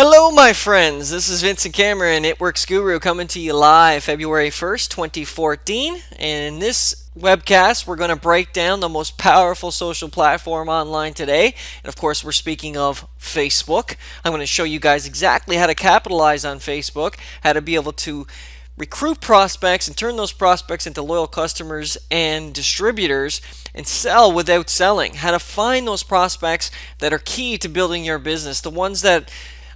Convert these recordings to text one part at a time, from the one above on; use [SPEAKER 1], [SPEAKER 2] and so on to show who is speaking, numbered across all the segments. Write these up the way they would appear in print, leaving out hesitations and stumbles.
[SPEAKER 1] Hello, my friends. This is Vincent Cameron, It Works Guru, coming to you live February 1st, 2014. And in this webcast, we're going to break down the most powerful social platform online today. And of course, we're speaking of Facebook. I'm going to show you guys exactly how to capitalize on Facebook, how to be able to recruit prospects and turn those prospects into loyal customers and distributors and sell without selling. How to find those prospects that are key to building your business, the ones that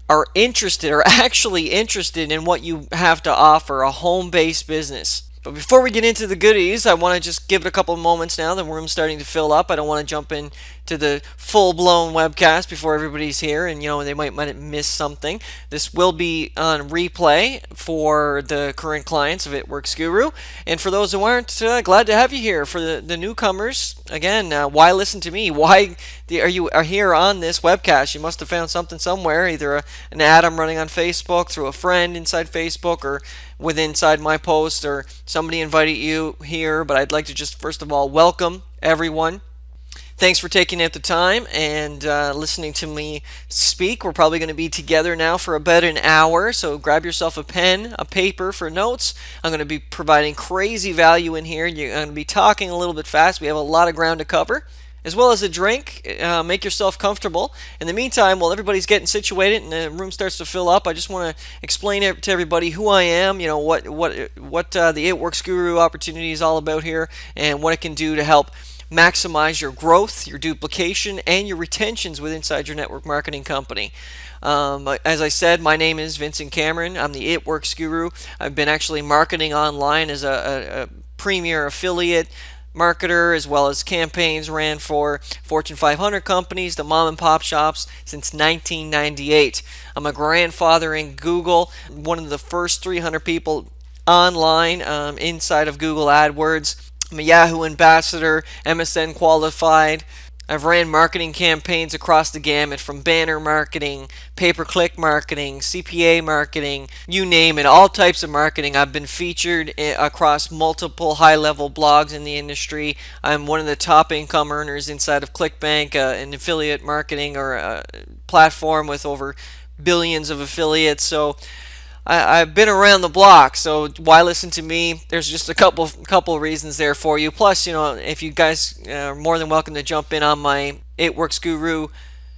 [SPEAKER 1] are actually interested in what you have to offer, a home-based business. But before we get into the goodies, I want to just give it a couple of moments now. The room's starting to fill up. I don't want to jump into the full-blown webcast before everybody's here, and they might miss something. This will be on replay for the current clients of It Works Guru, and for those who aren't, glad to have you here. For the newcomers, again, why listen to me? Why are here on this webcast? You must have found something somewhere, either an ad I'm running on Facebook, through a friend inside Facebook, or inside my post, or somebody invited you here. But I'd like to just first of all welcome everyone. Thanks for taking out the time and listening to me speak. We're probably going to be together now for about an hour, so grab yourself a pen, a paper for notes. I'm going to be providing crazy value in here. You're going to be talking a little bit fast. We have a lot of ground to cover, as well as a drink. Make yourself comfortable. In the meantime, while everybody's getting situated and the room starts to fill up, I just want to explain to everybody who I am, what the It Works Guru opportunity is all about here, and what it can do to help maximize your growth, your duplication, and your retentions inside your network marketing company. As I said, my name is Vincent Cameron. I'm the It Works Guru. I've been actually marketing online as a premier affiliate marketer, as well as campaigns ran for Fortune 500 companies, the mom and pop shops, since 1998. I'm a grandfather in Google, one of the first 300 people online inside of Google AdWords. I'm a Yahoo ambassador, MSN qualified. I've ran marketing campaigns across the gamut, from banner marketing, pay-per-click marketing, CPA marketing, you name it, all types of marketing. I've been featured across multiple high-level blogs in the industry. I'm one of the top income earners inside of ClickBank, an affiliate marketing or a platform with over billions of affiliates. So I've been around the block, so why listen to me? There's just a couple reasons there for you. Plus, if you guys are more than welcome to jump in on my It Works Guru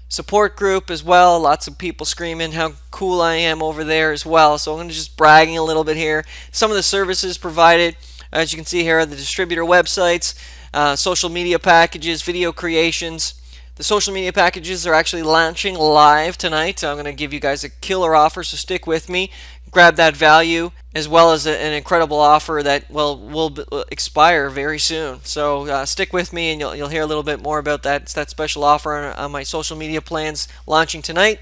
[SPEAKER 1] support group as well. Lots of people screaming how cool I am over there as well. So I'm going to just bragging a little bit here. Some of the services provided, as you can see here, are the distributor websites, social media packages, video creations. The social media packages are actually launching live tonight. I'm going to give you guys a killer offer, so stick with me. Grab that value, as well as an incredible offer that will expire very soon. So stick with me, and you'll hear a little bit more about that special offer on my social media plans launching tonight.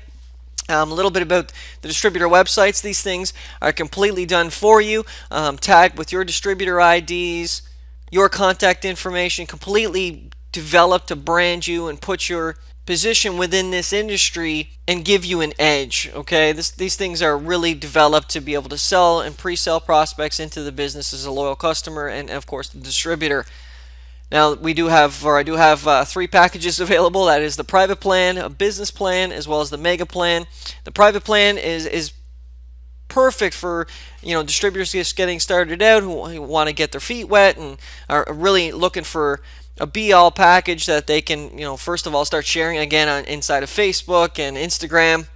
[SPEAKER 1] A little bit about the distributor websites. These things are completely done for you, tagged with your distributor IDs, your contact information, completely developed to brand you and put your position within this industry and give you an edge. Okay, these things are really developed to be able to sell and pre-sell prospects into the business as a loyal customer, and of course the distributor. Now I do have 3 packages available. That is the private plan, a business plan, as well as the mega plan. The private plan is perfect for distributors just getting started out, who want to get their feet wet and are really looking for a be-all package that they can, first of all, start sharing again inside of Facebook and Instagram.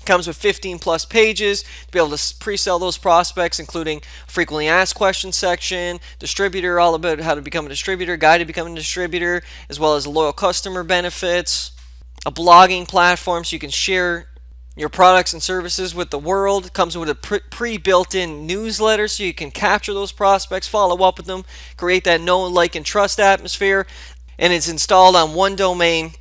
[SPEAKER 1] Comes with 15 plus pages to be able to pre-sell those prospects, including frequently asked questions section, distributor, all about how to become a distributor, guide to becoming a distributor, as well as loyal customer benefits, a blogging platform so you can share your products and services with the world. It comes with a pre-built-in newsletter so you can capture those prospects, follow up with them, create that know, like, and trust atmosphere. And it's installed on one domain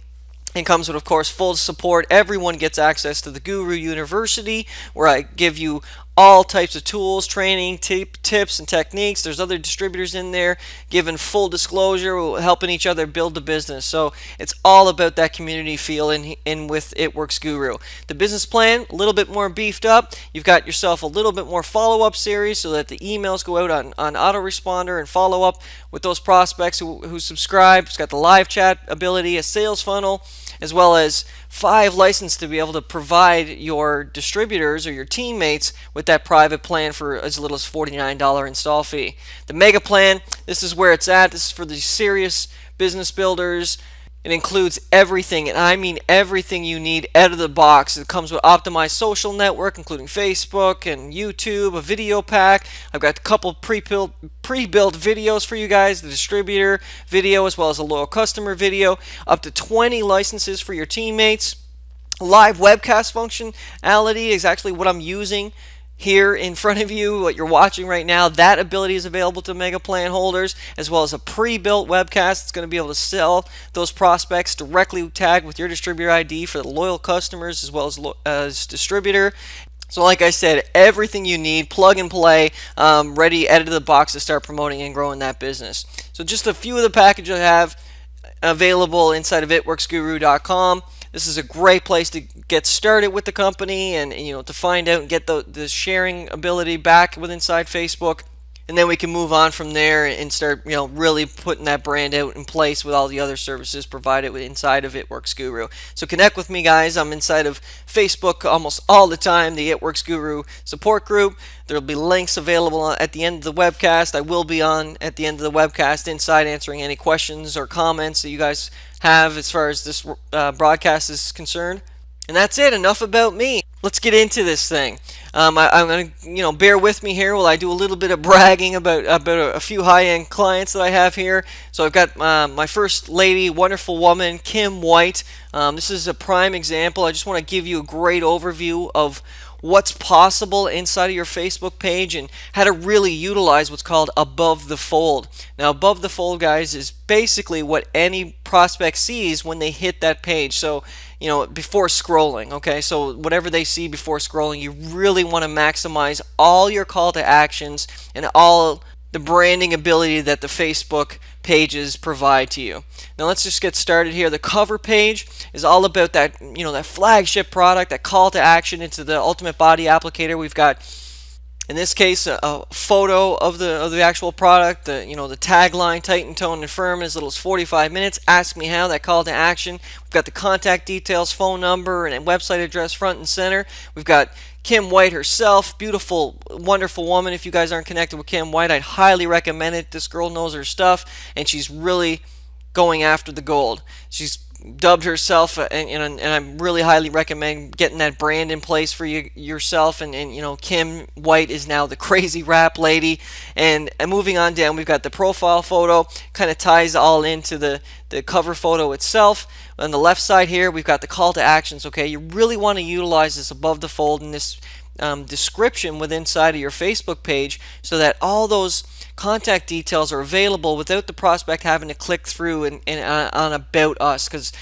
[SPEAKER 1] and comes with, of course, full support. Everyone gets access to the Guru University, where I give you all types of tools, training, tips, and techniques. There's other distributors in there giving full disclosure, helping each other build the business. So it's all about that community feel in with It Works Guru. The business plan, a little bit more beefed up. You've got yourself a little bit more follow-up series so that the emails go out on autoresponder and follow up with those prospects who subscribe. It's got the live chat ability, a sales funnel, as well as 5 licenses to be able to provide your distributors or your teammates with that private plan for as little as $49 install fee. The mega plan, this is where it's at. This is for the serious business builders. It includes everything, and I mean everything you need out of the box. It comes with optimized social network, including Facebook and YouTube, a video pack. I've got a couple pre-built videos for you guys, the distributor video as well as a loyal customer video, up to 20 licenses for your teammates. Live webcast functionality is actually what I'm using here in front of you, what you're watching right now. That ability is available to mega plan holders, as well as a pre-built webcast. It's going to be able to sell those prospects directly tagged with your distributor ID for the loyal customers as well as distributor. So like I said, everything you need, plug and play, ready out of the box to start promoting and growing that business. So just a few of the packages I have available inside of itworksguru.com. This is a great place to get started with the company and to find out and get the sharing ability back with inside Facebook. And then we can move on from there and start, really putting that brand out in place with all the other services provided inside of It Works Guru. So connect with me, guys. I'm inside of Facebook almost all the time, the It Works Guru support group. There will be links available at the end of the webcast. I will be on at the end of the webcast inside answering any questions or comments that you guys have as far as this broadcast is concerned. And that's it. Enough about me. Let's get into this thing. I'm going to, bear with me here while I do a little bit of bragging about a few high-end clients that I have here. So I've got my first lady, wonderful woman, Kim White. This is a prime example. I just want to give you a great overview of what's possible inside of your Facebook page and how to really utilize what's called above the fold. Now, above the fold, guys, is basically what any prospect sees when they hit that page. So, before scrolling, okay? So whatever they see before scrolling, you really want to maximize all your call to actions and all the branding ability that the Facebook pages provide to you. Now let's just get started here. The cover page is all about that, that flagship product, that call to action into the ultimate body applicator. We've got, in this case, a photo of the actual product, the tagline, tight and toned and firm, as little as 45 minutes. Ask me how, that call to action. We've got the contact details, phone number, and a website address front and center. We've got Kim White herself, beautiful, wonderful woman. If you guys aren't connected with Kim White, I'd highly recommend it. This girl knows her stuff, and she's really going after the gold. She's dubbed herself, and I really highly recommend getting that brand in place for yourself. And Kim White is now the crazy rap lady. And moving on down, we've got the profile photo, kind of ties all into the cover photo itself. On the left side here, we've got the call to actions. Okay, you really want to utilize this above the fold in this description within inside of your Facebook page, so that all those contact details are available without the prospect having to click through and on About Us, because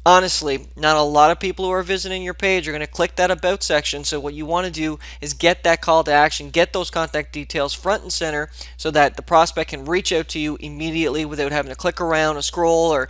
[SPEAKER 1] honestly, not a lot of people who are visiting your page are going to click that About section. So what you want to do is get that call to action, get those contact details front and center, so that the prospect can reach out to you immediately without having to click around or scroll or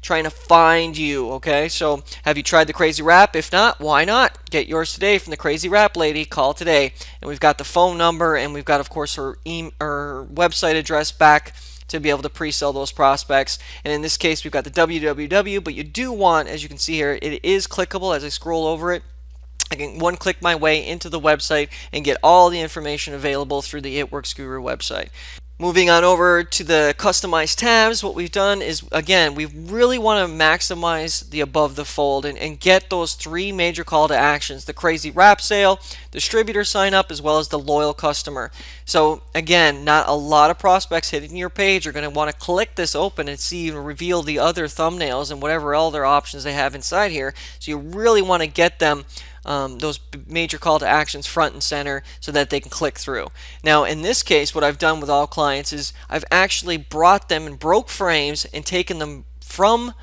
[SPEAKER 1] trying to find you. Okay, so have you tried the Crazy Rap? If not, why not? Get yours today from the Crazy Rap lady. Call today. And we've got the phone number, and we've got, of course, her website address back to be able to pre-sell those prospects. And in this case, we've got the www, but you do want, as you can see here, it is clickable. As I scroll over it, I can one-click my way into the website and get all the information available through the It Works Guru website. Moving on over to the customized tabs, what we've done is, again, we really want to maximize the above the fold and get those 3 major call to actions: the crazy rap sale, distributor sign up, as well as the loyal customer. So again, not a lot of prospects hitting your page are going to want to click this open and see and reveal the other thumbnails and whatever other options they have inside here. So you really want to get them those major call to actions front and center so that they can click through. Now, in this case, what I've done with all clients is I've actually brought them and broke frames and taken them from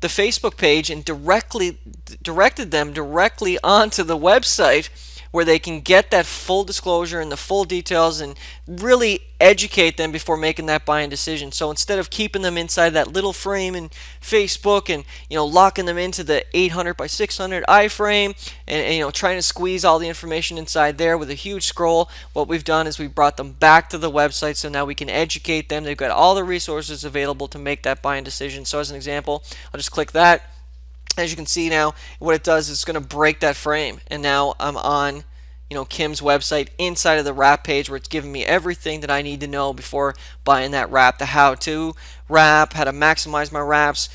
[SPEAKER 1] the Facebook page and directed them directly onto the website, where they can get that full disclosure and the full details and really educate them before making that buying decision. So instead of keeping them inside that little frame in Facebook and locking them into the 800 by 600 iframe and trying to squeeze all the information inside there with a huge scroll, what we've done is we've brought them back to the website, so now we can educate them. They've got all the resources available to make that buying decision. So as an example, I'll just click that. As you can see now, what it does is it's going to break that frame, and now I'm on Kim's website inside of the wrap page, where it's giving me everything that I need to know before buying that wrap. The how-to wrap, how to maximize my wraps,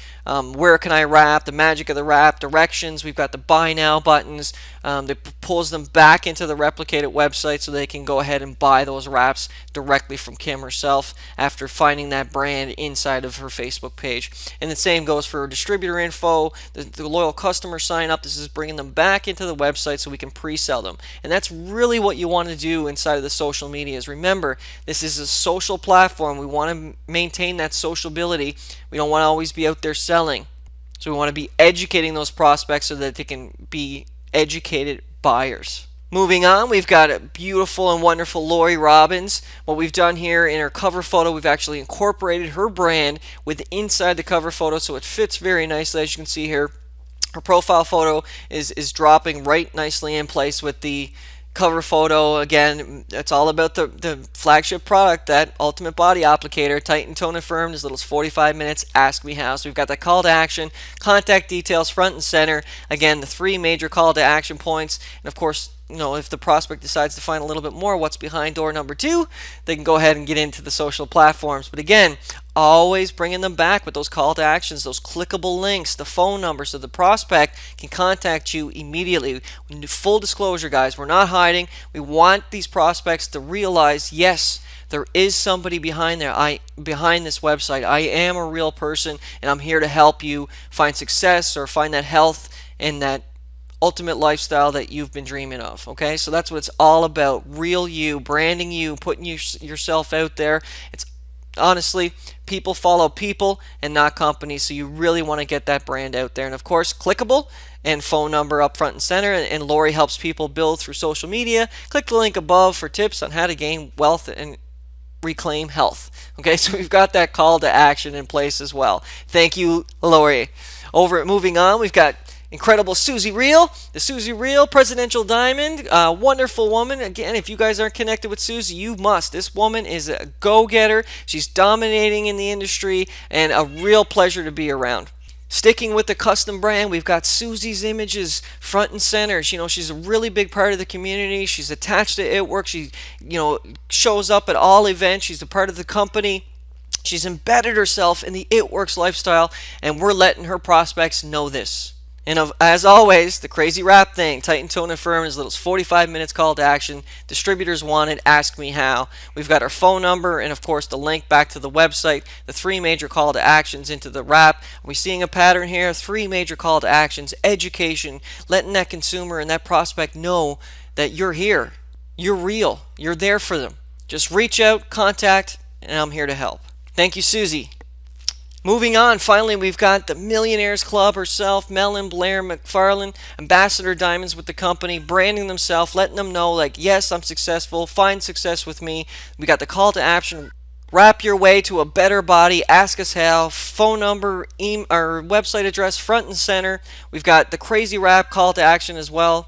[SPEAKER 1] where can I wrap, the magic of the wrap, directions. We've got the buy now buttons that pulls them back into the replicated website so they can go ahead and buy those wraps directly from Kim herself after finding that brand inside of her Facebook page. And the same goes for distributor info, the loyal customer sign up. This is bringing them back into the website so we can pre-sell them. And that's really what you want to do inside of the social medias. Remember, this is a social platform. We want to maintain that sociability. We don't want to always be out there selling. So we want to be educating those prospects so that they can be educated buyers. Moving on, we've got a beautiful and wonderful Lori Robbins. What we've done here in her cover photo, we've actually incorporated her brand with inside the cover photo, so it fits very nicely. As you can see here, her profile photo is dropping right nicely in place with the cover photo. Again, it's all about the flagship product, that Ultimate Body Applicator, Tighten, Tone, and Firm, as little as 45 minutes. Ask me how. So we've got that call to action, contact details front and center. Again, the 3 major call to action points, and of course, if the prospect decides to find a little bit more what's behind door number 2, they can go ahead and get into the social platforms. But again, always bringing them back with those call to actions, those clickable links, the phone number, so the prospect can contact you immediately. Full disclosure, guys, we're not hiding. We want these prospects to realize, yes, there is somebody behind behind this website. I am a real person, and I'm here to help you find success or find that health and that ultimate lifestyle that you've been dreaming of. Okay, so that's what it's all about. Real you, branding you, putting yourself out there. It's honestly, people follow people and not companies, so you really want to get that brand out there. And of course, clickable and phone number up front and center, and Lori helps people build through social media. Click the link above for tips on how to gain wealth and reclaim health. Okay, so we've got that call to action in place as well. Thank you, Lori. Moving on, we've got incredible Susie Reel, the Susie Reel Presidential Diamond, wonderful woman. Again, if you guys aren't connected with Susie, you must. This woman is a go-getter. She's dominating in the industry and a real pleasure to be around. Sticking with the custom brand, we've got Susie's images front and center. She's a really big part of the community. She's attached to It Works. She, shows up at all events. She's a part of the company. She's embedded herself in the It Works lifestyle, and we're letting her prospects know this. And as always, the crazy wrap thing, Tighten, Tone, and Firm, as little as 45 minutes call to action. Distributors wanted, ask me how. We've got our phone number and, of course, the link back to the website, the 3 major call to actions into the wrap. Are we seeing a pattern here? 3 major call to actions, education, letting that consumer and that prospect know that you're here. You're real. You're there for them. Just reach out, contact, and I'm here to help. Thank you, Susie. Moving on, finally, we've got the Millionaires Club herself, Melon Blair McFarland, Ambassador Diamonds with the company, branding themselves, letting them know, like, yes, I'm successful, find success with me. We got the call to action, wrap your way to a better body, ask us how, phone number, our website address, front and center. We've got the crazy wrap call to action as well.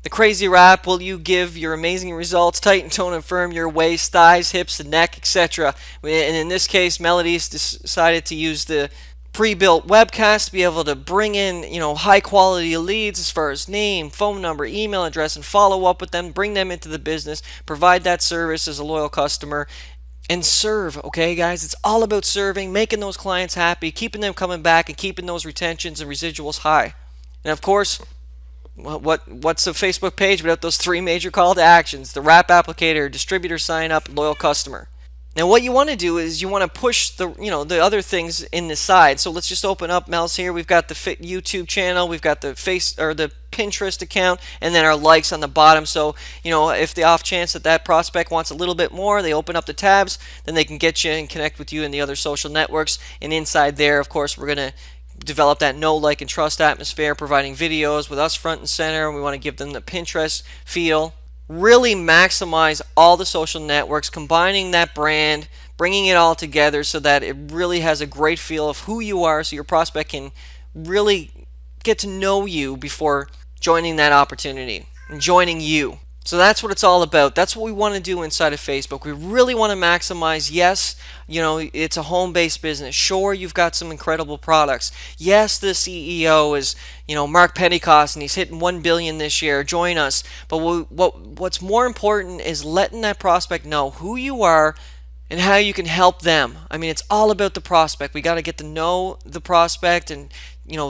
[SPEAKER 1] The crazy wrap, will you give your amazing results, tighten, tone, and firm your waist, thighs, hips, and neck, etc. And in this case, Melody's decided to use the pre-built webcast to be able to bring in, high quality leads as far as name, phone number, email address, and follow up with them, bring them into the business, provide that service as a loyal customer, and serve. Okay, guys, it's all about serving, making those clients happy, keeping them coming back, and keeping those retentions and residuals high. And of course, what's a Facebook page without those 3 major call to actions? The wrap applicator, distributor sign up, loyal customer. Now what you want to do is you want to push the other things in the side. So let's just open up Mel's here. We've got the YouTube channel, we've got the the Pinterest account, and then our likes on the bottom. So if the off chance that prospect wants a little bit more, they open up the tabs, then they can get you and connect with you in the other social networks. And inside there, of course, we're going to develop that know, like, and trust atmosphere, providing videos with us front and center. We want to give them the Pinterest feel. Really maximize all the social networks, combining that brand, bringing it all together so that it really has a great feel of who you are, so your prospect can really get to know you before joining that opportunity and joining you. So that's what it's all about. That's what we want to do inside of Facebook. We really want to maximize. Yes, it's a home-based business. Sure, you've got some incredible products. Yes, the CEO is, Mark Pentecost, and he's hitting 1 billion this year. Join us. But what's more important is letting that prospect know who you are and how you can help them. I mean, it's all about the prospect. We got to get to know the prospect and,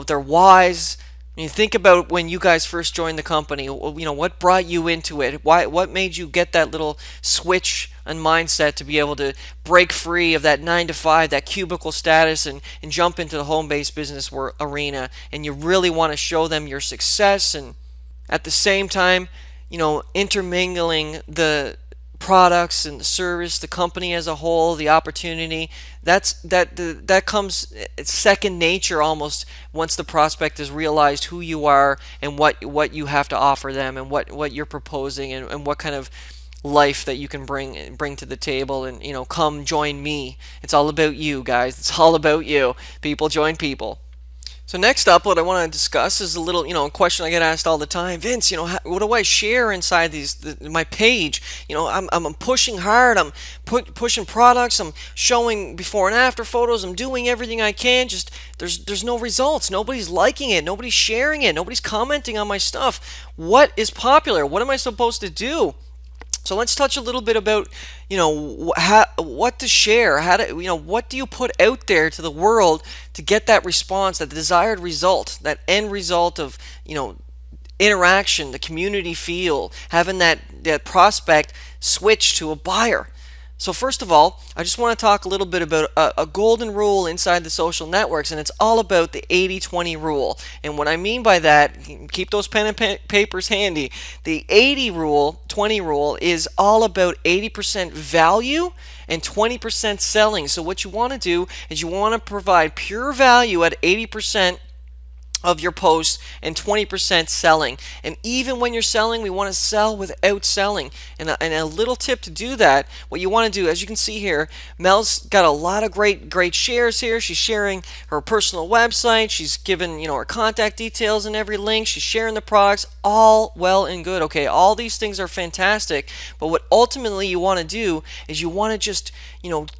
[SPEAKER 1] their whys. I mean, think about when you guys first joined the company. What brought you into it? What made you get that little switch and mindset to be able to break free of that 9 to 5, that cubicle status, and jump into the home-based business arena? And you really want to show them your success, and at the same time, intermingling the products and the service, the company as a whole, the opportunity. That comes second nature almost once the prospect has realized who you are and what you have to offer them, and what you're proposing, and what kind of life that you can bring to the table. And come join me. It's all about you, guys. It's all about you. People join people. So next up, what I want to discuss is a little, question I get asked all the time. Vince, what do I share inside my page? I'm pushing hard. I'm pushing products. I'm showing before and after photos. I'm doing everything I can. Just there's no results. Nobody's liking it. Nobody's sharing it. Nobody's commenting on my stuff. What is popular? What am I supposed to do? So let's touch a little bit about, what to share. What do you put out there to the world to get that response, that desired result, that end result of, interaction, the community feel, having that prospect switch to a buyer. So first of all, I just want to talk a little bit about a golden rule inside the social networks, and it's all about the 80-20 rule. And what I mean by that, keep those pen and papers handy. The 80-20 rule is all about 80% value and 20% selling. So what you want to do is you want to provide pure value at 80% of your post and 20% selling. And even when you're selling, we want to sell without selling. And a little tip to do that, what you want to do, as you can see here, Mel's got a lot of great shares here. She's sharing her personal website. She's given, her contact details in every link. She's sharing the products. All well and good. Okay, all these things are fantastic. But what ultimately you want to do is you want to just,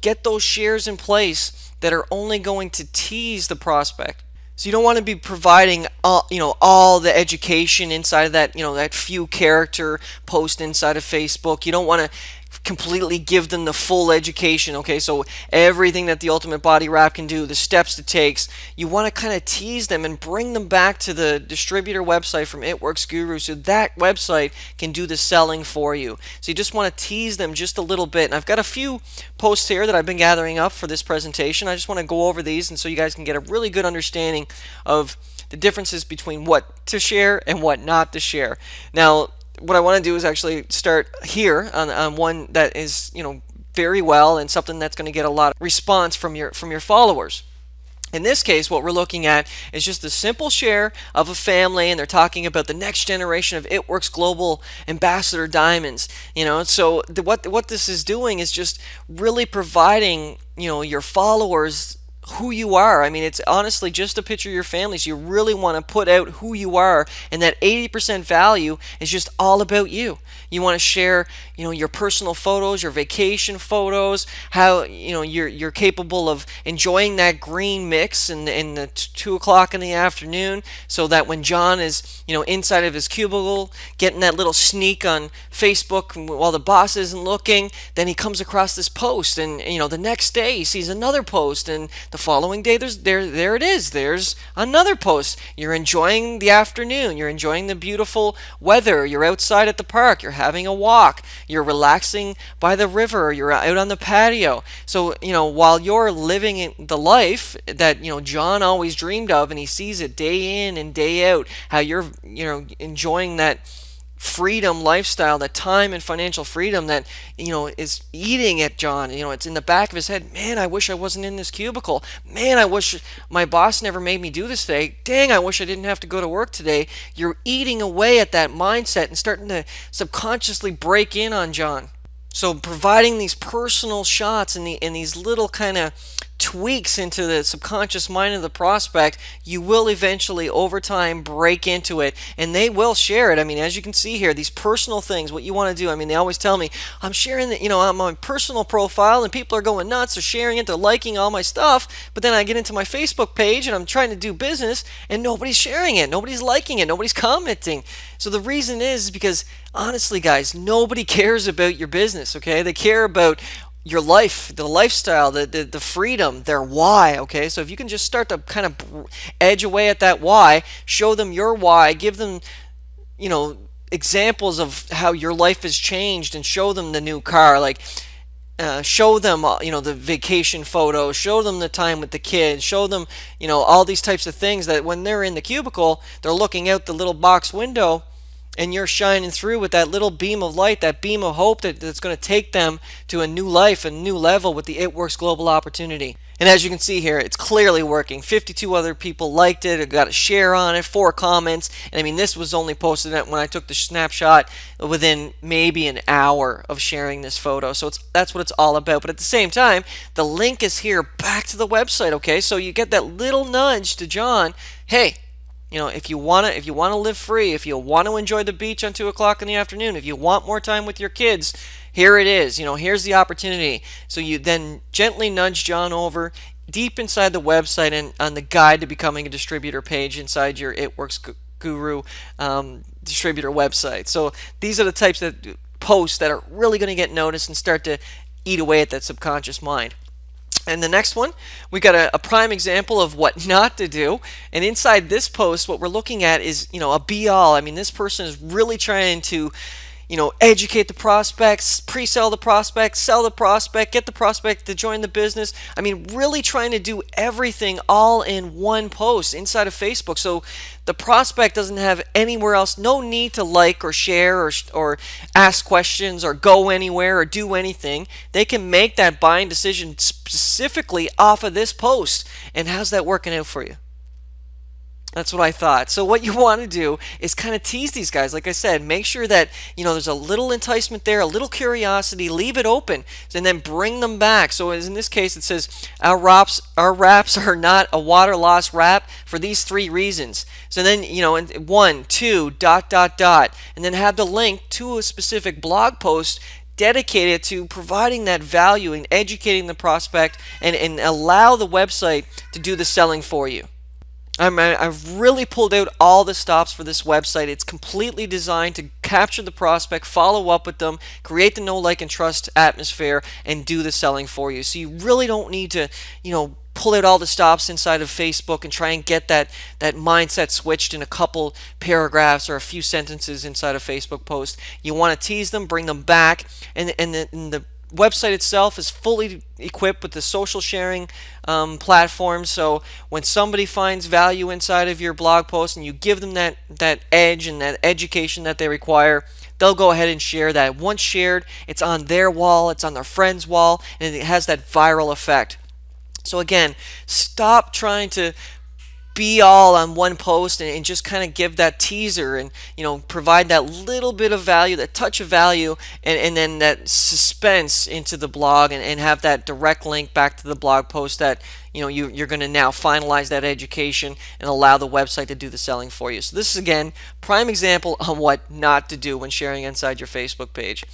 [SPEAKER 1] get those shares in place that are only going to tease the prospect. So you don't want to be providing all the education inside of that few character post inside of Facebook. You don't want to completely give them the full education. Okay, so everything that the Ultimate Body Wrap can do, the steps it takes, you want to kind of tease them and bring them back to the distributor website from It Works Guru, so that website can do the selling for you. So you just want to tease them just a little bit. And I've got a few posts here that I've been gathering up for this presentation. I just want to go over these, and so you guys can get a really good understanding of the differences between what to share and what not to share. Now, what I want to do is actually start here on one that is, very well, and something that's going to get a lot of response from your followers. In this case, what we're looking at is just a simple share of a family, and they're talking about the next generation of It Works Global Ambassador Diamonds. So what this is doing is just really providing, your followers who you are. I mean, it's honestly just a picture of your family. So you really want to put out who you are, and that 80% value is just all about you. You want to share, your personal photos, your vacation photos, how you're capable of enjoying that green mix in the 2 o'clock in the afternoon, so that when John is inside of his cubicle getting that little sneak on Facebook while the boss isn't looking, then he comes across this post, and the next day he sees another post, and the following day there it is. There's another post. You're enjoying the afternoon. You're enjoying the beautiful weather. You're outside at the park. You're having a walk. You're relaxing by the river. You're out on the patio. So, while you're living the life that, John always dreamed of, and he sees it day in and day out, how you're, enjoying that freedom lifestyle, that time and financial freedom that is eating at John. It's in the back of his head. Man, I wish I wasn't in this cubicle. Man, I wish my boss never made me do this today. Dang, I wish I didn't have to go to work today. You're eating away at that mindset and starting to subconsciously break in on John. So providing these personal shots and these little kind of tweaks into the subconscious mind of the prospect, you will eventually over time break into it, and they will share it. I mean, as you can see here, these personal things, what you want to do. I mean, they always tell me, I'm sharing that, on my personal profile, and people are going nuts, they're sharing it, they're liking all my stuff, but then I get into my Facebook page and I'm trying to do business and nobody's sharing it, nobody's liking it, nobody's commenting. So the reason is because honestly, guys, nobody cares about your business, okay? They care about your life, the lifestyle, the freedom, their why, okay? So if you can just start to kind of edge away at that why, show them your why, give them, examples of how your life has changed, and show them the new car, like show them, the vacation photos, show them the time with the kids, show them, all these types of things that when they're in the cubicle, they're looking out the little box window, and you're shining through with that little beam of light, that beam of hope that's going to take them to a new life, a new level with the It Works Global opportunity. And as you can see here, it's clearly working. 52 other people liked it, got a share on it, 4 comments. And I mean, this was only posted when I took the snapshot within maybe an hour of sharing this photo. So that's what it's all about. But at the same time, the link is here back to the website, okay? So you get that little nudge to John, hey, if you want to live free, if you want to enjoy the beach on 2 o'clock in the afternoon, if you want more time with your kids, here it is. Here's the opportunity. So you then gently nudge John over deep inside the website and on the guide to becoming a distributor page inside your It Works Guru distributor website. So these are the types of posts that are really going to get noticed and start to eat away at that subconscious mind. And the next one, we got a prime example of what not to do. And inside this post, what we're looking at is, a be-all. I mean, this person is really trying to, educate the prospects, pre-sell the prospect, sell the prospect, get the prospect to join the business. I mean, really trying to do everything all in one post inside of Facebook. So the prospect doesn't have anywhere else, no need to like or share or ask questions or go anywhere or do anything. They can make that buying decision specifically off of this post. And how's that working out for you? That's what I thought. So what you want to do is kind of tease these guys. Like I said, make sure that, there's a little enticement there, a little curiosity, leave it open, and then bring them back. So as in this case, it says, our wraps are not a water loss wrap for these 3 reasons. So then, 1, 2, ... and then have the link to a specific blog post dedicated to providing that value and educating the prospect, and allow the website to do the selling for you. I've really pulled out all the stops for this website. It's completely designed to capture the prospect, follow up with them, create the know, like, and trust atmosphere, and do the selling for you. So you really don't need to, pull out all the stops inside of Facebook and try and get that mindset switched in a couple paragraphs or a few sentences inside a Facebook post. You want to tease them, bring them back, and the website itself is fully equipped with the social sharing platform. So when somebody finds value inside of your blog post and you give them that edge and that education that they require, they'll go ahead and share that. Once shared, it's on their wall, it's on their friend's wall, and it has that viral effect. So again, stop trying to be all on one post and just kind of give that teaser and provide that little bit of value, that touch of value, and then that suspense into the blog, and have that direct link back to the blog post that you're going to now finalize that education and allow the website to do the selling for you. So this is, again, prime example on what not to do when sharing inside your Facebook page.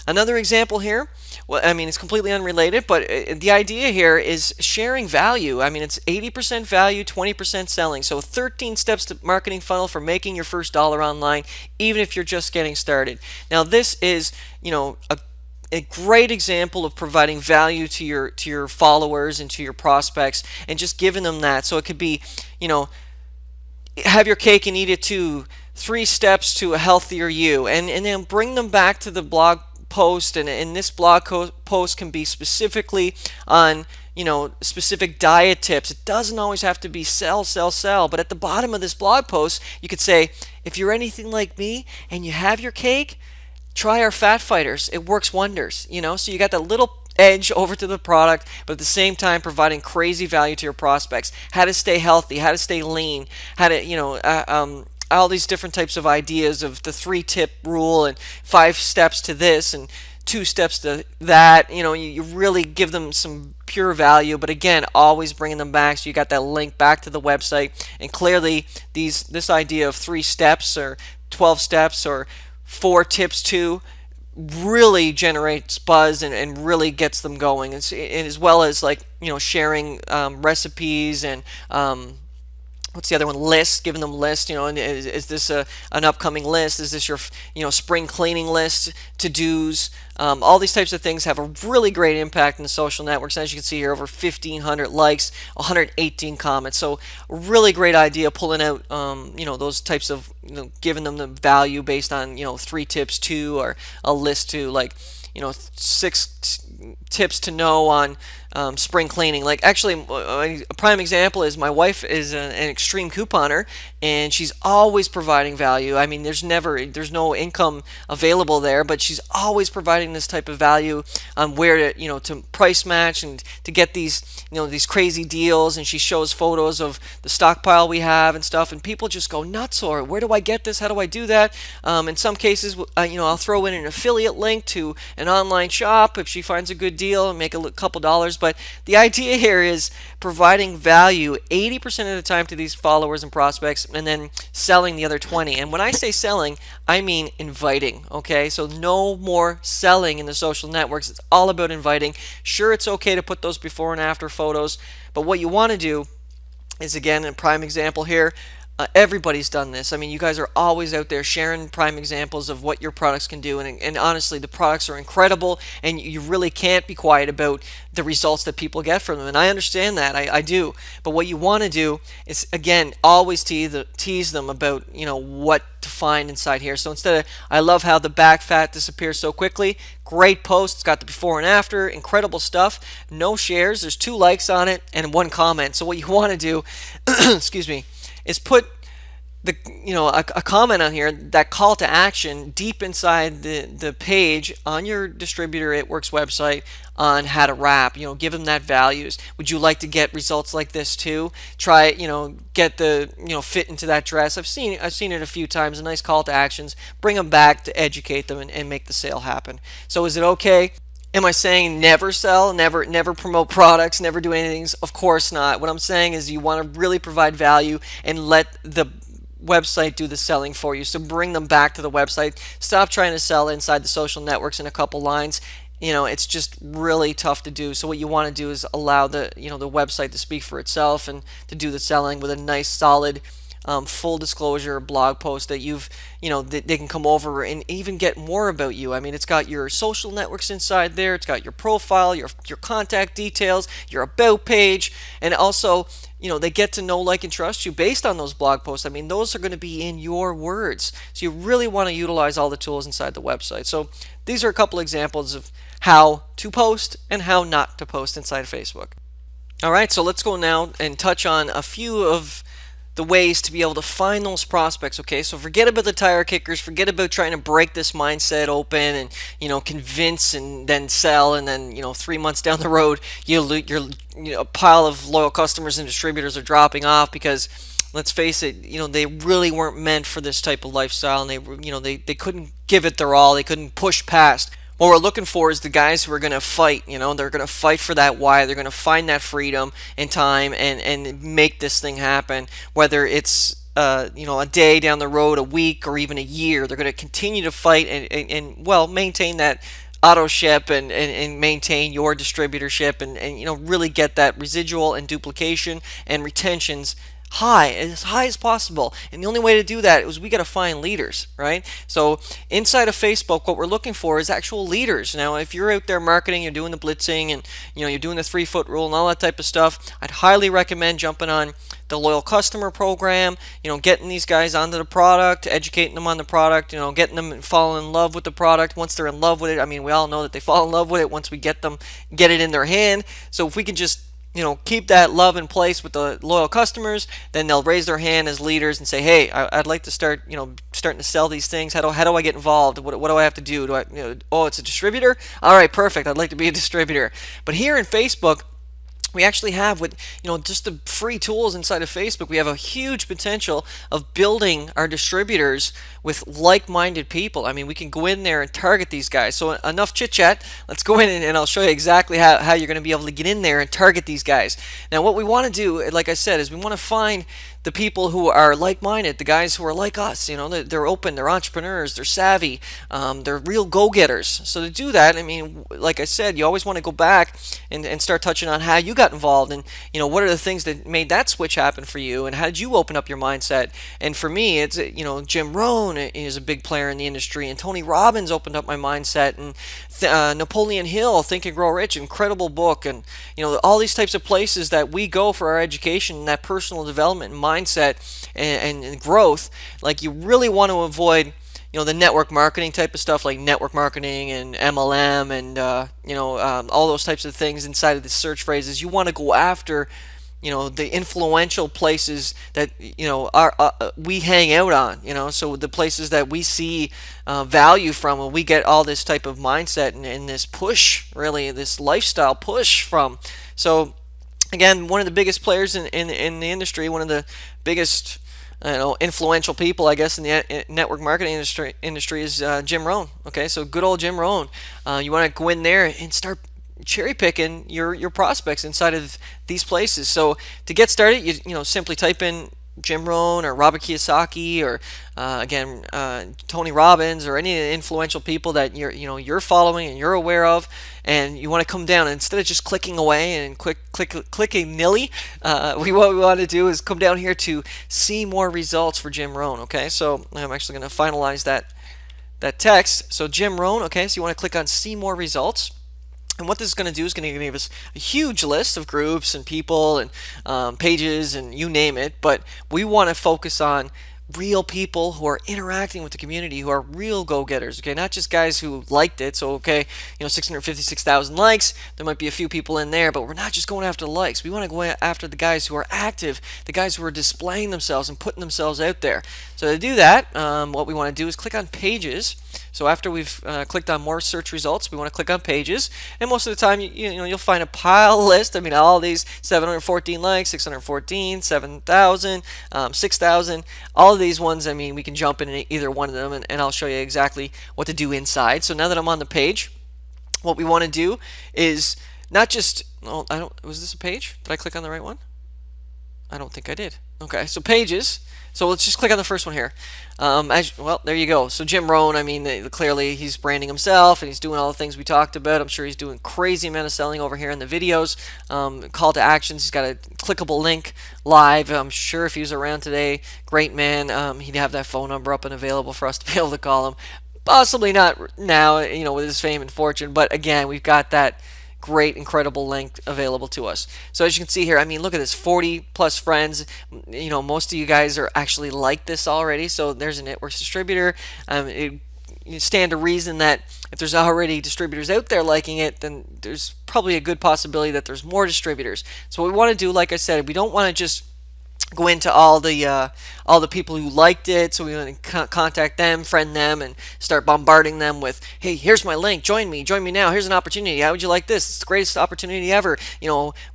[SPEAKER 1] Another example here, well, I mean, it's completely unrelated, but the idea here is sharing value. I mean, it's 80% value, 20% selling. So 13 steps to marketing funnel for making your first dollar online, even if you're just getting started. Now, this is, a great example of providing value to your followers and to your prospects, and just giving them that. So it could be, have your cake and eat it too. 3 steps to a healthier you, and then bring them back to the blog post, and this blog post can be specifically on specific diet tips. It doesn't always have to be sell, but at the bottom of this blog post you could say, if you're anything like me and you have your cake, try our Fat Fighters. It works wonders. So you got that little edge over to the product, but at the same time providing crazy value to your prospects. How to stay healthy, how to stay lean, how to all these different types of ideas of the 3-tip rule and 5 steps to this and two steps to that. You really give them some pure value, but again, always bringing them back so you got that link back to the website. And clearly, this idea of 3 steps or 12 steps or 4 tips to really generates buzz and really gets them going, and as well as like sharing recipes and what's the other one? List, giving them lists. And is this an upcoming list? Is this your spring cleaning list, to dos? All these types of things have a really great impact in the social networks. As you can see here, over 1,500 likes, 118 comments. So really great idea, pulling out those types of giving them the value based on 3 tips to, or a list to, like 6 tips to know on spring cleaning. Like, actually, a prime example is my wife is an extreme couponer, and she's always providing value. I mean, there's no income available there, but she's always providing this type of value on where to price match and to get these crazy deals. And she shows photos of the stockpile we have and stuff, and people just go nuts. Or, where do I get this? How do I do that? In some cases, I'll throw in an affiliate link to an online shop if she finds a good deal and make a couple dollars. But the idea here is providing value 80% of the time to these followers and prospects, and then selling the other 20. And when I say selling, I mean inviting. Okay, so no more selling in the social networks. It's all about inviting. Sure, it's okay to put those before and after photos, but what you want to do is, again, a prime example here. Everybody's done this. I mean, you guys are always out there sharing prime examples of what your products can do. And honestly, the products are incredible, and you really can't be quiet about the results that people get from them. And I understand that. I do. But what you want to do is, again, always tease them about, what to find inside here. So instead of, I love how the back fat disappears so quickly. Great post. It's got the before and after. Incredible stuff. No shares. There's 2 likes on it and 1 comment. So what you want to do, excuse me, is put a comment on here, that call to action, deep inside the page on your distributor It Works website on how to wrap. Give them that values. Would you like to get results like this too? Try get the fit into that dress. I've seen it a few times. A nice call to actions. Bring them back to educate them and make the sale happen. So is it okay? Am I saying never sell, never promote products, never do anything? Of course not. What I'm saying is you want to really provide value and let the website do the selling for you. So bring them back to the website. Stop trying to sell inside the social networks in a couple lines. It's just really tough to do. So what you want to do is allow the website to speak for itself and to do the selling with a nice, solid, full disclosure blog post that they can come over and even get more about you. I mean, it's got your social networks inside there. It's got your profile, your contact details, your about page, and also they get to know, like, and trust you based on those blog posts. I mean, those are going to be in your words. So you really want to utilize all the tools inside the website. So these are a couple examples of how to post and how not to post inside Facebook. All right, so let's go now and touch on a few of the ways to be able to find those prospects. Okay, so forget about the tire kickers, forget about trying to break this mindset open and convince and then sell, and then 3 months down the road a pile of loyal customers and distributors are dropping off because, let's face it, they really weren't meant for this type of lifestyle, and they couldn't give it their all, they couldn't push past. What we're looking for is the guys who are going to fight. They're going to fight for that why. They're going to find that freedom and time and make this thing happen. Whether it's a day down the road, a week, or even a year, they're going to continue to fight and maintain that auto ship and maintain your distributorship and really get that residual and duplication and retentions as high as possible. And the only way to do that is we got to find leaders, right? So inside of Facebook, what we're looking for is actual leaders. Now, if you're out there marketing, you're doing the blitzing, and you're doing the 3-foot rule and all that type of stuff, I'd highly recommend jumping on the loyal customer program, getting these guys onto the product, educating them on the product, getting them to fall in love with the product. Once they're in love with it, I mean, we all know that they fall in love with it once we get it in their hand. So if we can just keep that love in place with the loyal customers, then they'll raise their hand as leaders and say, hey, I'd like to start, starting to sell these things. How do I get involved? What do I have to do? Oh, it's a distributor? All right, perfect. I'd like to be a distributor. But here in Facebook, we actually have, with just the free tools inside of Facebook, we have a huge potential of building our distributors with like-minded people. I mean, we can go in there and target these guys. So enough chit chat, let's go in, and I'll show you exactly how you're going to be able to get in there and target these guys. Now what we want to do, like I said, is we want to find the people who are like-minded, the guys who are like us. They're open, they're entrepreneurs, they're savvy, they're real go-getters. So to do that, I mean, like I said, you always want to go back and start touching on how you got involved, and what are the things that made that switch happen for you, and how did you open up your mindset. And for me, it's Jim Rohn is a big player in the industry, and Tony Robbins opened up my mindset, and Napoleon Hill, Think and Grow Rich, incredible book, and all these types of places that we go for our education and that personal development and mindset and growth. Like, you really want to avoid the network marketing type of stuff, like network marketing and MLM and all those types of things inside of the search phrases. You want to go after the influential places that are we hang out on. So the places that we see value from, and we get all this type of mindset and this push, really this lifestyle push from. So again, one of the biggest players in the industry, one of the biggest influential people, I guess, in the network marketing industry is Jim Rohn. Okay, so good old Jim Rohn. You want to go in there and start cherry picking your prospects inside of these places. So to get started, you simply type in Jim Rohn or Robert Kiyosaki or Tony Robbins, or any of the influential people that you're following and you're aware of, and you want to come down, and instead of just clicking away and clicking nilly, what we want to do is come down here to see more results for Jim Rohn. Okay, so I'm actually going to finalize that text. So Jim Rohn. Okay, so you want to click on see more results. And what this is going to do is going to give us a huge list of groups and people and pages and you name it. But we want to focus on real people who are interacting with the community, who are real go-getters. Okay, not just guys who liked it. So 656,000 likes. There might be a few people in there, but we're not just going after the likes. We want to go after the guys who are active, the guys who are displaying themselves and putting themselves out there. So to do that, what we want to do is click on pages. So after we've clicked on more search results, we want to click on pages, and most of the time you'll find a pile list. I mean, all these 714 likes, 614, 7,000, 6,000, all of these ones. I mean, we can jump in either one of them, and I'll show you exactly what to do inside. So now that I'm on the page, what we want to do is not just, was this a page? Did I click on the right one? I don't think I did. Okay, so pages. So let's just click on the first one here. There you go. So Jim Rohn, I mean, clearly he's branding himself and he's doing all the things we talked about. I'm sure he's doing crazy amount of selling over here in the videos. Call to actions, he's got a clickable link live. I'm sure if he was around today, great man, he'd have that phone number up and available for us to be able to call him. Possibly not now, with his fame and fortune, but again, we've got that great, incredible link available to us. So as you can see here, I mean, look at this, 40 plus friends. Most of you guys are actually like this already. So there's a networks distributor. You stand to reason that if there's already distributors out there liking it, then there's probably a good possibility that there's more distributors. So what we want to do, like I said, we don't want to just go into all the people who liked it. So we want to contact them, friend them, and start bombarding them with, hey, here's my link, join me now, here's an opportunity, how would you like this, it's the greatest opportunity ever,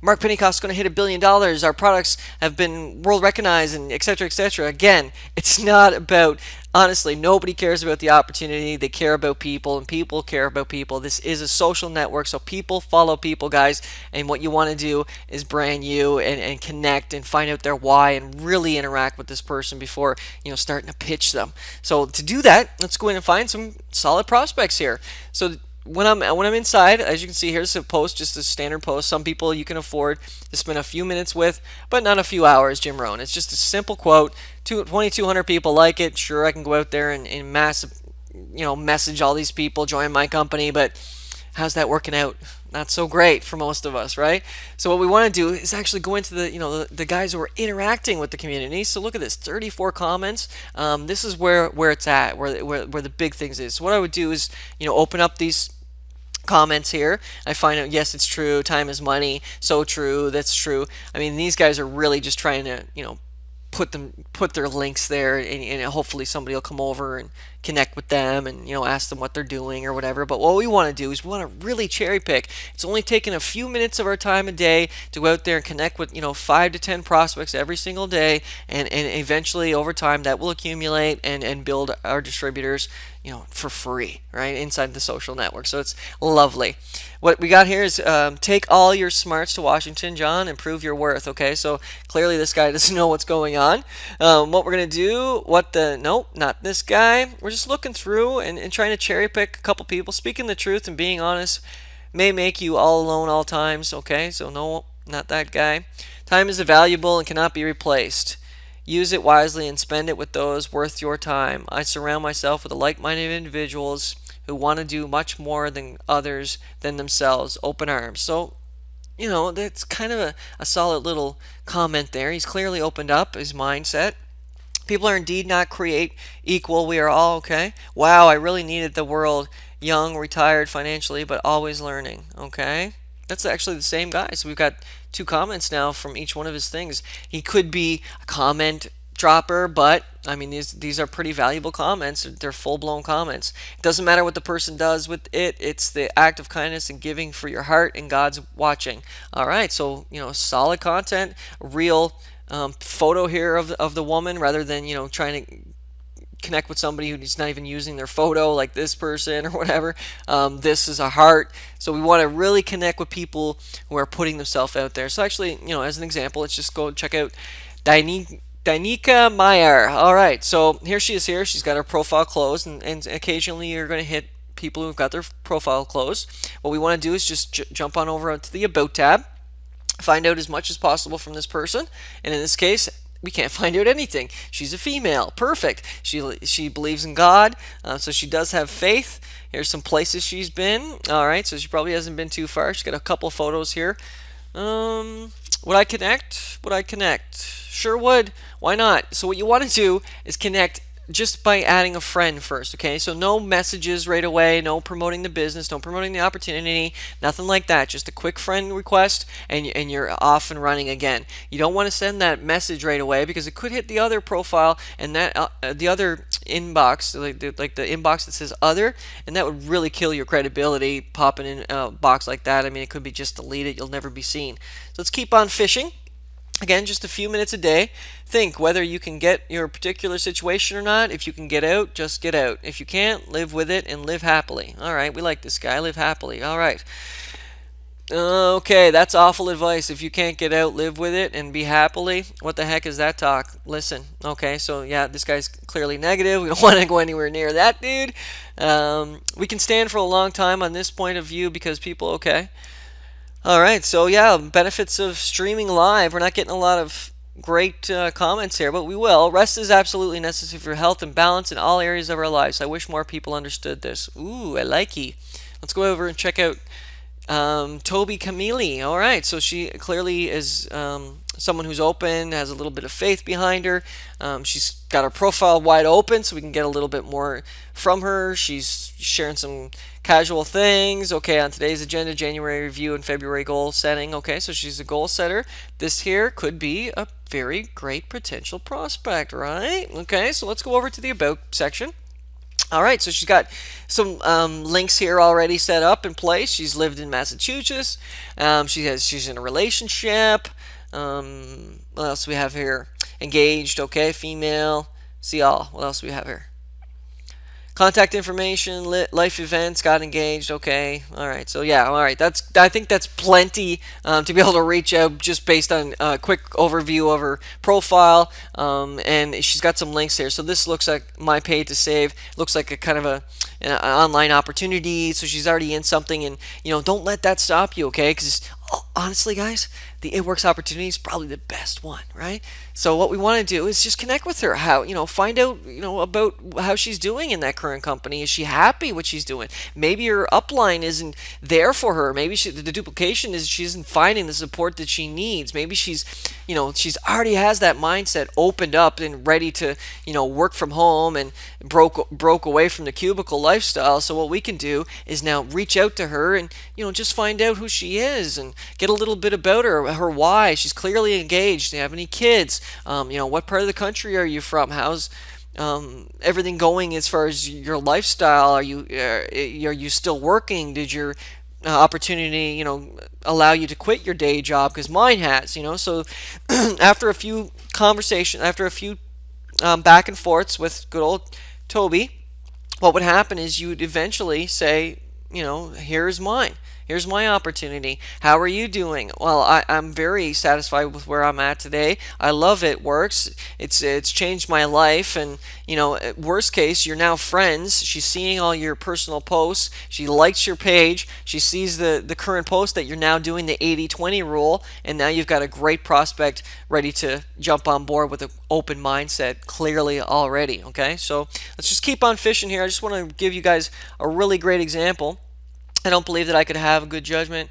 [SPEAKER 1] Mark Pennycoff's going to hit $1 billion, our products have been world recognized, and etc., etc. Again, it's not about, honestly, nobody cares about the opportunity. They care about people, and people care about people. This is a social network, so people follow people, guys. And what you want to do is brand you and connect and find out their why and really interact with this person before starting to pitch them. So to do that, let's go in and find some solid prospects here. So when I'm inside, as you can see here, this is a post, just a standard post. Some people you can afford to spend a few minutes with, but not a few hours. Jim Rohn. It's just a simple quote. 2,200 people like it. Sure, I can go out there and message all these people, join my company, but how's that working out? Not so great for most of us, right? So what we want to do is actually go into the guys who are interacting with the community. So look at this, 34 comments. This is where it's at, where the big things is. So what I would do is open up these comments here. I find out, yes, it's true, time is money, so true, that's true. I mean, these guys are really just trying to put their links there, and hopefully somebody will come over and connect with them, and ask them what they're doing or whatever. But what we want to do is we want to really cherry pick. It's only taking a few minutes of our time a day to go out there and connect with 5 to 10 prospects every single day, and eventually over time that will accumulate and build our distributors for free, right, inside the social network. So it's lovely. What we got here is take all your smarts to Washington, John, and prove your worth. Okay, so clearly this guy doesn't know what's going on. What we're going to do, nope, not this guy. We're just looking through and trying to cherry pick a couple people. Speaking the truth and being honest may make you all alone all times. Okay, so no, not that guy. Time is valuable and cannot be replaced. Use it wisely and spend it with those worth your time. I surround myself with like-minded individuals who want to do much more than others than themselves. Open arms. So, that's kind of a solid little comment there. He's clearly opened up his mindset. People are indeed not create equal. We are all okay. Wow, I really needed the world. Young, retired financially, but always learning. Okay. That's actually the same guy. So we've got 2 comments now from each one of his things. He could be a comment dropper, but I mean these are pretty valuable comments. They're full-blown comments. It doesn't matter what the person does with it. It's the act of kindness and giving for your heart, and God's watching. All right, so solid content, real photo here of the woman, rather than trying to connect with somebody who's not even using their photo, like this person or whatever. This is a heart. So we want to really connect with people who are putting themselves out there. So actually, as an example, let's just go check out Danica Meyer. All right, so here she is here. She's got her profile closed, and occasionally you're going to hit people who've got their profile closed. What we want to do is just jump on over to the About tab, find out as much as possible from this person, and in this case, we can't find out anything. She's a female. Perfect. She believes in God, so she does have faith. Here's some places she's been. All right, so she probably hasn't been too far. She's got a couple photos here. Would I connect? Would I connect? Sure would. Why not? So what you want to do is connect just by adding a friend first, okay? So no messages right away, no promoting the business, no promoting the opportunity, nothing like that. Just a quick friend request, and you're off and running again. You don't want to send that message right away because it could hit the other profile and that the other inbox, like the inbox that says other, and that would really kill your credibility popping in a box like that. I mean, it could be just deleted. You'll never be seen. So let's keep on fishing. Again, just a few minutes a day. Think whether you can get your particular situation or not. If you can get out, just get out. If you can't, live with it and live happily. All right, we like this guy. Live happily. All right. Okay, that's awful advice. If you can't get out, live with it and be happily. What the heck is that talk? Listen. Okay, so yeah, this guy's clearly negative. We don't want to go anywhere near that dude. We can stand for a long time on this point of view because people, okay. All right, so yeah, benefits of streaming live. We're not getting a lot of great comments here, but we will. Rest is absolutely necessary for health and balance in all areas of our lives. I wish more people understood this. Ooh, I like ye. Let's go over and check out Toby Camille. All right, so she clearly is someone who's open, has a little bit of faith behind her. She's got her profile wide open so we can get a little bit more from her. She's sharing some casual things. Okay, on today's agenda, January review and February goal setting. Okay, so she's a goal setter. This here could be a very great potential prospect, right? Okay, so let's go over to the About section. All right, so she's got some links here already set up in place. She's lived in Massachusetts. She's in a relationship. What else do we have here? Engaged, okay, female. See all. What else do we have here? Contact information, life events, got engaged. Okay, all right. So yeah, all right. I think that's plenty to be able to reach out just based on a quick overview of her profile. And she's got some links here. So this looks like my pay to save. Looks like a kind of an online opportunity. So she's already in something, and don't let that stop you. Okay, because honestly, guys, the It Works opportunity is probably the best one, right? So what we want to do is just connect with her. Find out, about how she's doing in that current company. Is she happy what she's doing? Maybe her upline isn't there for her. Maybe the duplication is she isn't finding the support that she needs. Maybe she's already has that mindset opened up and ready to, work from home and broke away from the cubicle lifestyle. So what we can do is now reach out to her and, just find out who she is and get a little bit about her. her why. She's clearly engaged. Do you have any kids? What part of the country are you from? How's everything going as far as your lifestyle? Are you still working? Did your opportunity, allow you to quit your day job? Because mine has, So after a few conversations, after a few back and forths with good old Toby, what would happen is you would eventually say, here's mine. Here's my opportunity. How are you doing? Well, I'm very satisfied with where I'm at today. I love it. Works. It's changed my life. And worst case, you're now friends. She's seeing all your personal posts. She likes your page. She sees the current post that you're now doing the 80-20 rule, and now you've got a great prospect ready to jump on board with an open mindset clearly already. Okay, so let's just keep on fishing here. I just want to give you guys a really great example. I don't believe that I could have a good judgment.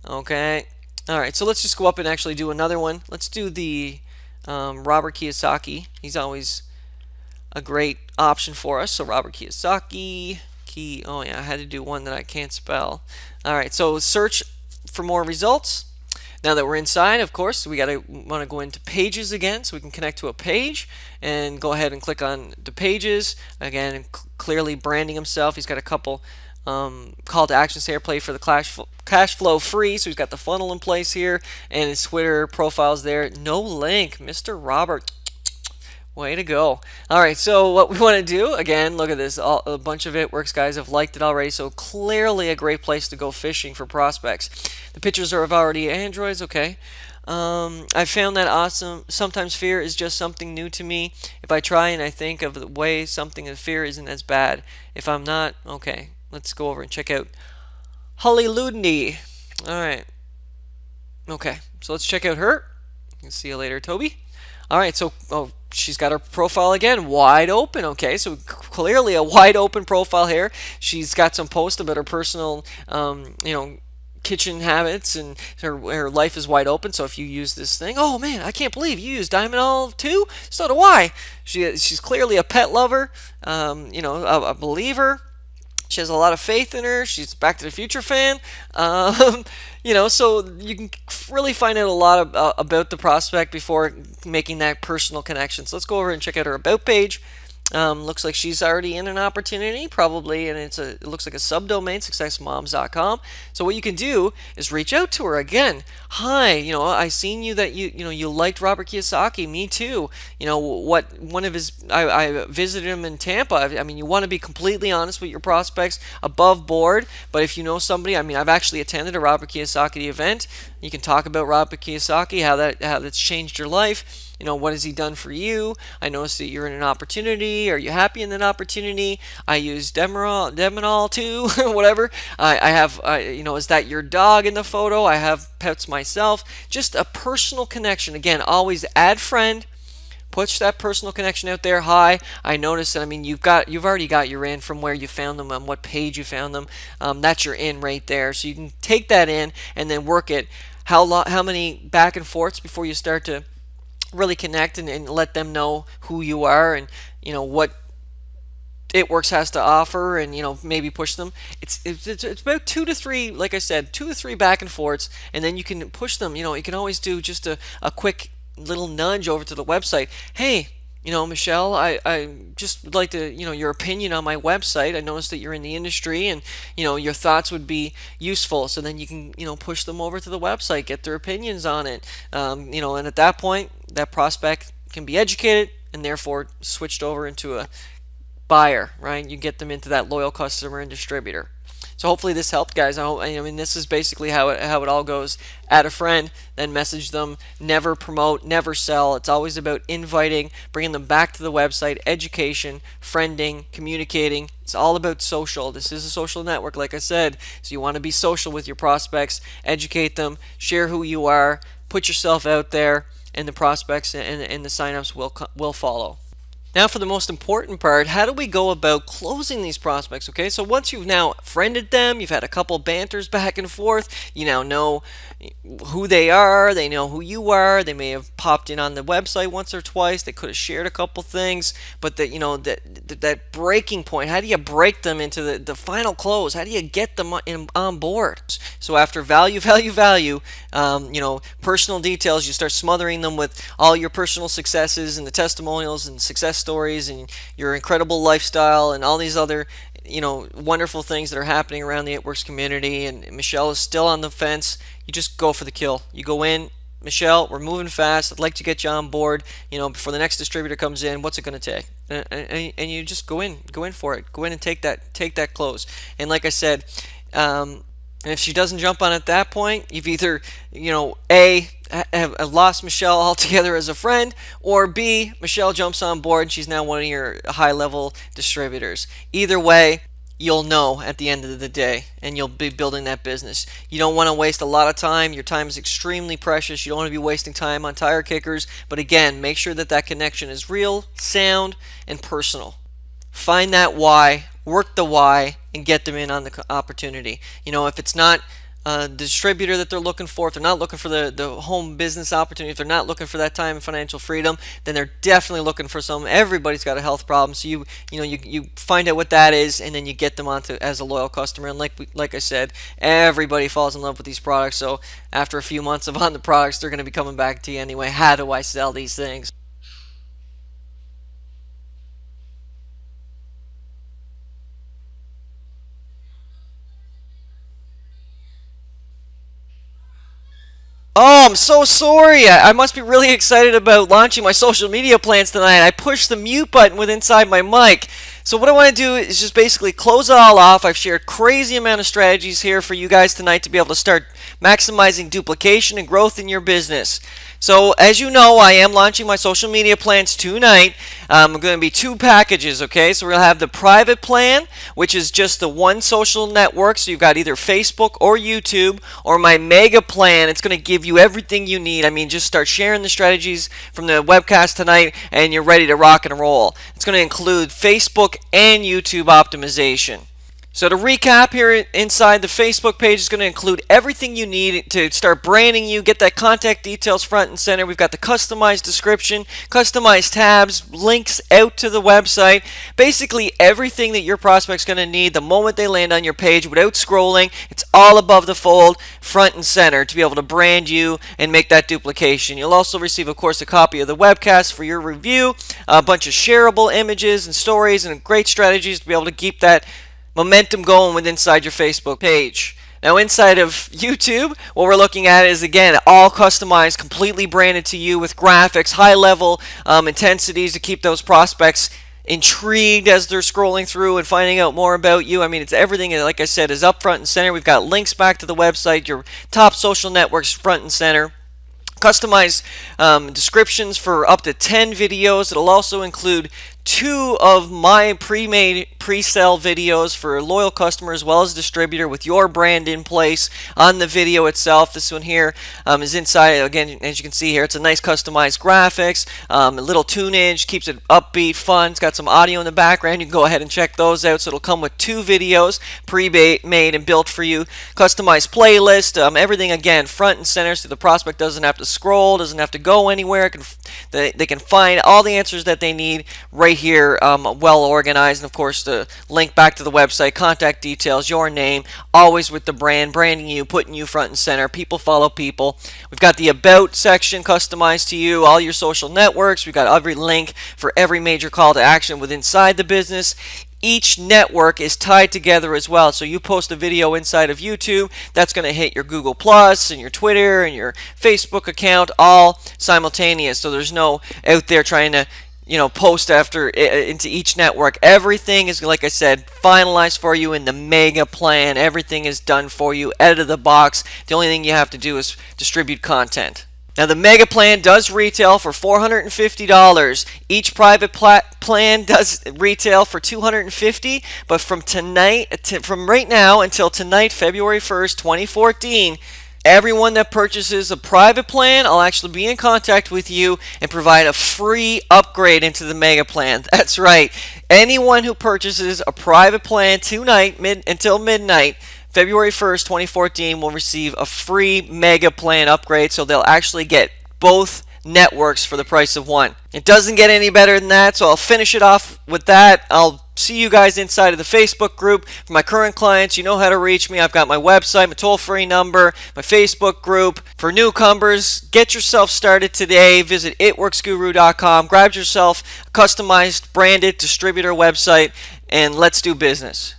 [SPEAKER 1] Okay. All right. So let's just go up and actually do another one. Let's do the Robert Kiyosaki. He's always a great option for us. So Robert Kiyosaki. Oh yeah, I had to do one that I can't spell. All right. So search for more results. Now that we're inside, of course, we want to go into pages again, so we can connect to a page and go ahead and click on the pages again, and clearly branding himself. He's got a couple call to actions here. Play for the cash flow free. So he's got the funnel in place here, and his Twitter profile's there. No link, Mr. Robert. Way to go. All right, so what we want to do, again, look at this. A bunch of It Works guys have liked it already, so clearly a great place to go fishing for prospects. The pictures are of already Androids, okay. I found that awesome. Sometimes fear is just something new to me. If I try and I think of the way something in fear isn't as bad. If I'm not, okay. Let's go over and check out Holly Ludney. All right. Okay, so let's check out her. You can see you later, Toby. All right, so she's got her profile again wide open. Okay, so clearly a wide open profile here. She's got some posts about her personal, kitchen habits, and her life is wide open. So if you use this thing, oh man, I can't believe you use Diamond All too. So do I. She's clearly a pet lover, a believer. She has a lot of faith in her. She's a Back to the Future fan. So you can really find out a lot about the prospect before making that personal connection. So let's go over and check out her About page. Looks like she's already in an opportunity, probably, and it looks like a subdomain, successmoms.com. So what you can do is reach out to her again. Hi, I seen you that you liked Robert Kiyosaki. Me too. I visited him in Tampa. I mean, you want to be completely honest with your prospects, above board. But if you know somebody, I mean, I've actually attended a Robert Kiyosaki event. You can talk about Robert Kiyosaki, how that's changed your life. What has he done for you? I noticed that you're in an opportunity. Are you happy in that opportunity? I use Demonol too, whatever. I have, is that your dog in the photo? I have pets myself. Just a personal connection. Again, always add friend. Push that personal connection out there. Hi, I noticed that. I mean, you've already got your in from where you found them, on what page you found them. That's your in right there. So you can take that in and then work it. How many back and forths before you start to really connect and let them know who you are and what It Works has to offer, and maybe push them. It's about 2 to 3, like I said, 2 to 3 back and forths, and then you can push them. You can always do just a quick little nudge over to the website. Hey, Michelle, I just would like to, your opinion on my website. I noticed that you're in the industry, and, your thoughts would be useful. So then you can, push them over to the website, get their opinions on it. And at that point, that prospect can be educated and therefore switched over into a buyer, right? You get them into that loyal customer and distributor. So hopefully this helped, guys. I mean, this is basically how it all goes. Add a friend, then message them. Never promote, never sell. It's always about inviting, bringing them back to the website, education, friending, communicating. It's all about social. This is a social network, like I said. So you want to be social with your prospects, educate them, share who you are, put yourself out there, and the prospects and the signups will follow. Now for the most important part, how do we go about closing these prospects? Okay, so once you've now friended them, you've had a couple banters back and forth, you now know who they are, they know who you are, they may have popped in on the website once or twice, they could have shared a couple things, but that breaking point, how do you break them into the final close? How do you get them on board? So after value, value, value, personal details, you start smothering them with all your personal successes and the testimonials and success stories and your incredible lifestyle and all these other wonderful things that are happening around the It Works community. And Michelle is still on the fence. You just go for the kill. You go in, Michelle, we're moving fast. I'd like to get you on board. Before the next distributor comes in, what's it going to take? And you just go in for it. Go in and take that close. And like I said, and if she doesn't jump on at that point, you've either, A, have lost Michelle altogether as a friend, or B, Michelle jumps on board and she's now one of your high-level distributors. Either way, you'll know at the end of the day, and you'll be building that business. You don't want to waste a lot of time. Your time is extremely precious. You don't want to be wasting time on tire kickers. But again, make sure that connection is real, sound, and personal. Find that why, work the why, and get them in on the opportunity. If it's not the distributor that they're looking for, if they're not looking for the home business opportunity, if they're not looking for that time and financial freedom, then they're definitely looking for some. Everybody's got a health problem, so you find out what that is, and then you get them onto as a loyal customer. And like I said, everybody falls in love with these products. So after a few months of on the products, they're going to be coming back to you anyway. How do I sell these things? Oh, I'm so sorry. I must be really excited about launching my social media plans tonight. I pushed the mute button with inside my mic. So what I want to do is just basically close it all off. I've shared crazy amount of strategies here for you guys tonight to be able to start maximizing duplication and growth in your business. So as you know, I am launching my social media plans tonight. I'm going to be 2 packages, okay? So we'll have the private plan, which is just the one social network. So you've got either Facebook or YouTube, or my mega plan. It's going to give you everything you need. I mean, just start sharing the strategies from the webcast tonight and you're ready to rock and roll. It's going to include Facebook and YouTube optimization. So to recap here, inside the Facebook page is going to include everything you need to start branding you, get that contact details front and center. We've got the customized description, customized tabs, links out to the website, basically everything that your prospect's going to need the moment they land on your page without scrolling. It's all above the fold, front and center, to be able to brand you and make that duplication. You'll also receive, of course, a copy of the webcast for your review, a bunch of shareable images and stories and great strategies to be able to keep that momentum going with inside your Facebook page. Now inside of YouTube, what we're looking at is, again, all customized, completely branded to you with graphics, high level intensities to keep those prospects intrigued as they're scrolling through and finding out more about you. I mean, it's everything, like I said, is up front and center. We've got links back to the website, your top social networks front and center. Customized descriptions for up to 10 videos. It'll also include 2 of my pre-made pre-sale videos for loyal customers as well as distributor with your brand in place on the video itself. This one here is inside. Again, as you can see here, it's a nice customized graphics, a little tunage, keeps it upbeat, fun. It's got some audio in the background. You can go ahead and check those out. So it'll come with 2 videos pre-made and built for you. Customized playlist, everything again front and center, so the prospect doesn't have to scroll, doesn't have to go anywhere. They can find all the answers that they need right here, well organized. And of course the link back to the website, contact details, your name, always with the branding you, putting you front and center. People follow people. We've got the about section customized to you, all your social networks. We've got every link for every major call to action within inside the business. Each network is tied together as well. So you post a video inside of YouTube, that's going to hit your Google Plus and your Twitter and your Facebook account all simultaneous. So there's no out there trying to post after into each network. Everything is, like I said, finalized for you in the mega plan. Everything is done for you out of the box. The only thing you have to do is distribute content. Now the mega plan does retail for $450. Each private plan does retail for $250. But from right now until tonight, February 1st, 2014, everyone that purchases a private plan, I'll actually be in contact with you and provide a free upgrade into the mega plan. That's right. Anyone who purchases a private plan tonight until midnight, February 1st, 2014, will receive a free mega plan upgrade. So they'll actually get both networks for the price of one. It doesn't get any better than that, so I'll finish it off with that. I'll see you guys inside of the Facebook group. For my current clients, you know how to reach me. I've got my website, my toll-free number, my Facebook group. For newcomers, get yourself started today. Visit DogeGuard.dog. Grab yourself a customized, branded distributor website, and let's do business.